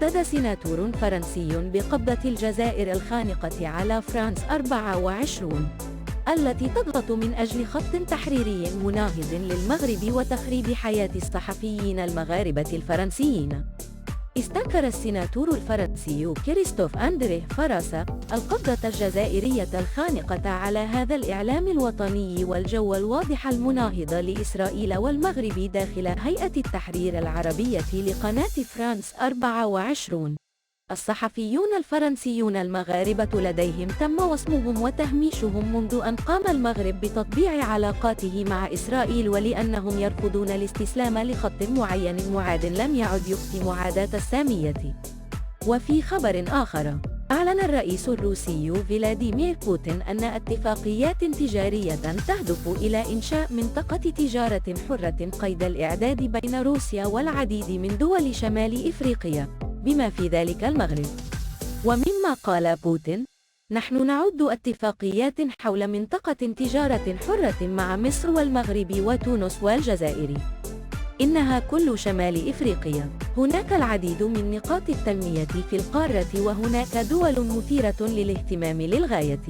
أفاد سيناتور فرنسي بقبضة الجزائر الخانقة على فرانس 24 التي تضغط من أجل خط تحريري مناهض للمغرب وتخريب حياة الصحفيين المغاربة الفرنسيين. استنكر السيناتور الفرنسي كريستوف أندريه فراسا القبضة الجزائرية الخانقة على هذا الإعلام الوطني والجو الواضح المناهض لإسرائيل والمغرب داخل هيئة التحرير العربية لقناة فرانس 24. الصحفيون الفرنسيون المغاربة لديهم تم وصمهم وتهميشهم منذ أن قام المغرب بتطبيع علاقاته مع إسرائيل، ولأنهم يرفضون الاستسلام لخط معين معاد لم يعد يخفي معاداة السامية. وفي خبر آخر، أعلن الرئيس الروسي فلاديمير بوتين أن اتفاقيات تجارية تهدف إلى إنشاء منطقة تجارة حرة قيد الإعداد بين روسيا والعديد من دول شمال إفريقيا بما في ذلك المغرب. ومما قال بوتين: نحن نعد اتفاقيات حول منطقة تجارة حرة مع مصر والمغرب وتونس والجزائر. إنها كل شمال إفريقيا. هناك العديد من نقاط التنمية في القارة، وهناك دول مثيرة للاهتمام للغاية.